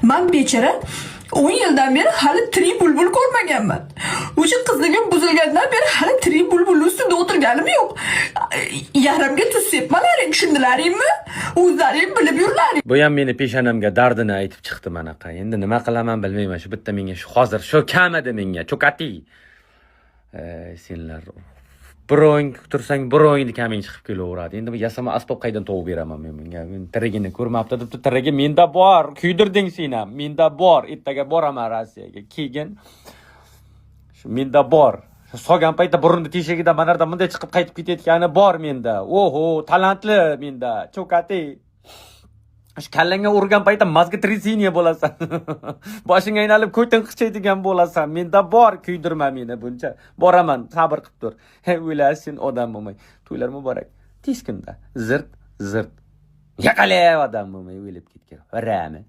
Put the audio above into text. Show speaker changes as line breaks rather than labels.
Men bechara 10 yildan beri hali tirik bulbul ko'rmaganman. O'sha qizligim buzilgandan beri hali tirik bulbul ustida o'tirganim yo'q. Yarimga tuz sepmalaring, tushundilaringmi? O'zlaring bilib yurlaring.
Bu ham meni peshonamga dardini aytib chiqdi manaqa. Endi nima qilaman bilmayman. Shu bitta menga shu hozir shu kamadi menga. Cho'kati. Senlar biro'ng tursang biro'ngni kaming chiqib kelaveradi. Endi bu yasama asbob qaydan topib beraman men bunga. Men tirigini ko'rmabdi debdi. Tirigi menda bor. Kuydirding sen ham. Menda bor. Ertaga boraman Rossiyaga. Keyin shu menda bor. So'gan paytda burunni teshigida manarda bunday chiqib qaytib ketayotgani bor menda. Oho, talantli menda. Cho'kati. Shu kallangga urgan paytda mazga tresiniya bo'lasan. Boshingga aynalib ko'tin qichaydigan bo'lasan. Menda bor, kuydirma meni buncha. Boraman, sabr qilib tur. O'ylasin odam bo'lmay. To'ylar muborak. Tez kunda zirt zirt. Yaqalay odam bo'lmay o'ylab ketgan. Rami.